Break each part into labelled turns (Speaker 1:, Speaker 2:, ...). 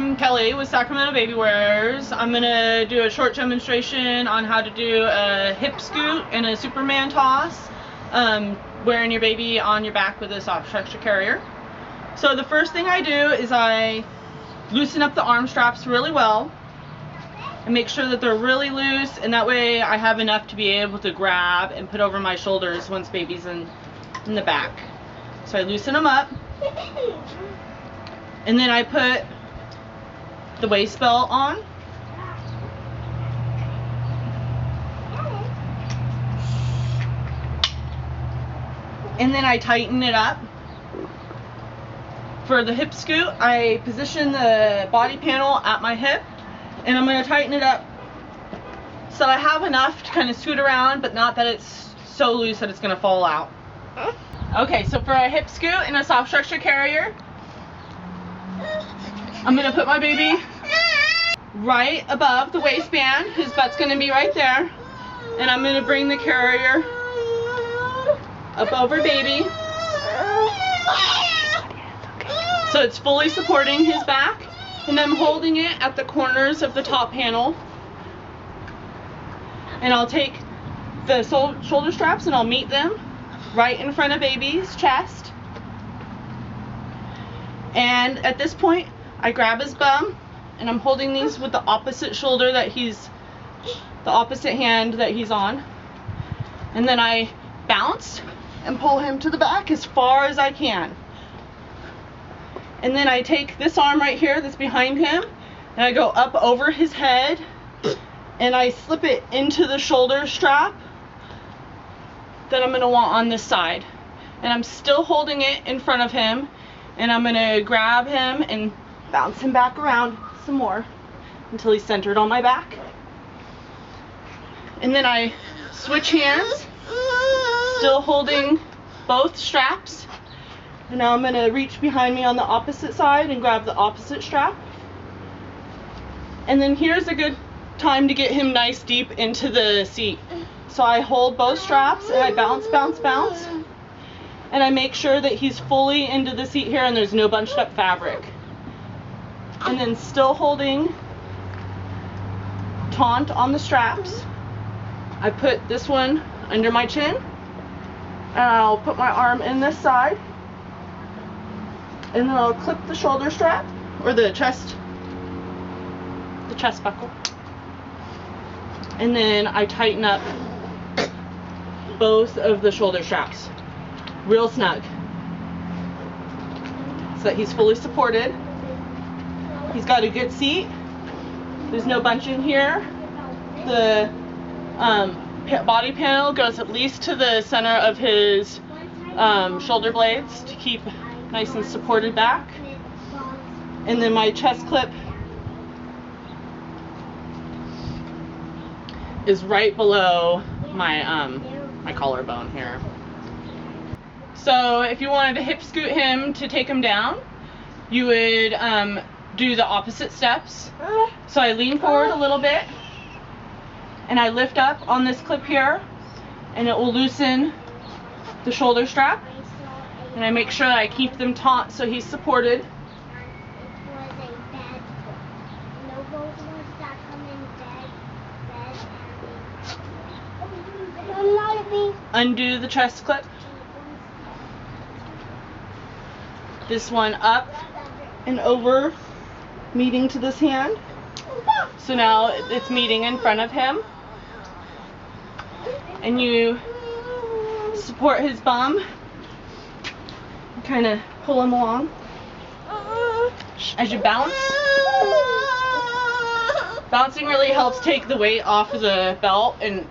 Speaker 1: I'm Kelly with Sacramento Baby Wearers. I'm going to do a short demonstration on how to do a hip scoot and a Superman toss, wearing your baby on your back with a soft structure carrier. So the first thing I do is I loosen up the arm straps really well and make sure that they're really loose, and that way I have enough to be able to grab and put over my shoulders once baby's in the back. So I loosen them up, and then I put the waist belt on. And then I tighten it up. For the hip scoot, I position the body panel at my hip, and I'm going to tighten it up so I have enough to kind of scoot around, but not that it's so loose that it's going to fall out. Okay, so for a hip scoot and a soft structure carrier, I'm going to put my baby right above the waistband. His butt's going to be right there. And I'm going to bring the carrier up over baby, so it's fully supporting his back. And I'm holding it at the corners of the top panel. And I'll take the shoulder straps and I'll meet them right in front of baby's chest. And at this point, I grab his bum and I'm holding these with the opposite shoulder the opposite hand that he's on. And then I bounce and pull him to the back as far as I can. And then I take this arm right here that's behind him and I go up over his head and I slip it into the shoulder strap that I'm going to want on this side. And I'm still holding it in front of him, and I'm going to grab him and bounce him back around some more until he's centered on my back. And then I switch hands, still holding both straps. And now I'm going to reach behind me on the opposite side and grab the opposite strap. And then here's a good time to get him nice deep into the seat. So I hold both straps and I bounce, bounce, bounce. And I make sure that he's fully into the seat here and there's no bunched up fabric. And then still holding taut on the straps, I put this one under my chin. And I'll put my arm in this side. And then I'll clip the shoulder strap, or the chest buckle. And then I tighten up both of the shoulder straps real snug so that he's fully supported. He's got a good seat. There's no bunching here. The body panel goes at least to the center of his shoulder blades to keep nice and supported back. And then my chest clip is right below my collarbone here. So if you wanted to hip scoot him to take him down, you would do the opposite steps. So I lean forward a little bit and I lift up on this clip here, and it will loosen the shoulder strap. And I make sure that I keep them taut so he's supported. Undo the chest clip. This one up and over, meeting to this hand. So now it's meeting in front of him. And you support his bum. Kind of pull him along as you bounce. Bouncing really helps take the weight off of the belt and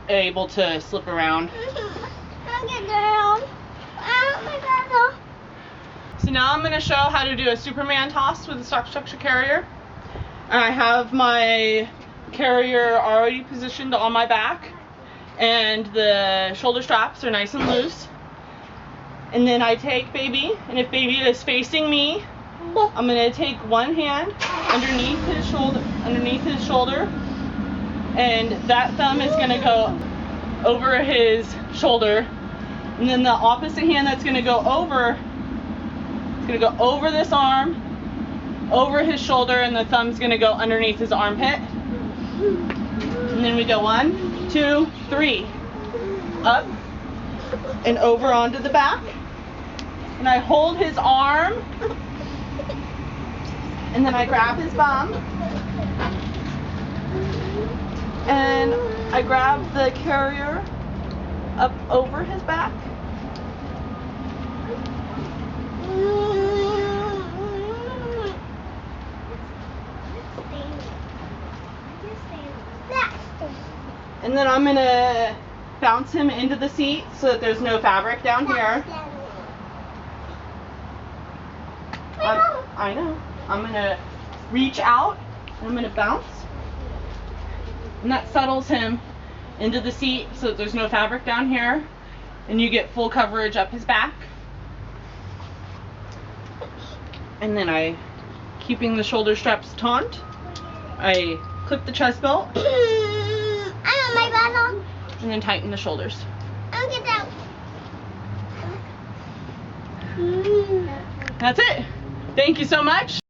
Speaker 1: able to slip around. So now I'm going to show how to do a Superman toss with a soft structure carrier. I have my carrier already positioned on my back, and the shoulder straps are nice and loose. And then I take baby, and if baby is facing me, I'm going to take one hand underneath his shoulder, and that thumb is going to go over his shoulder, and then the opposite hand that's going to go over, it's going to go over this arm, over his shoulder, and the thumb's gonna go underneath his armpit. And then we go 1, 2, 3. Up and over onto the back. And I hold his arm. And then I grab his bum. And I grab the carrier up over his back. And then I'm gonna bounce him into the seat so that there's no fabric down here. I know. I'm gonna reach out and I'm gonna bounce. And that settles him into the seat so that there's no fabric down here. And you get full coverage up his back. And then keeping the shoulder straps taut, I clip the chest belt.
Speaker 2: I want my bottle.
Speaker 1: And then tighten the shoulders.
Speaker 2: I'll get out.
Speaker 1: That's it. Thank you so much.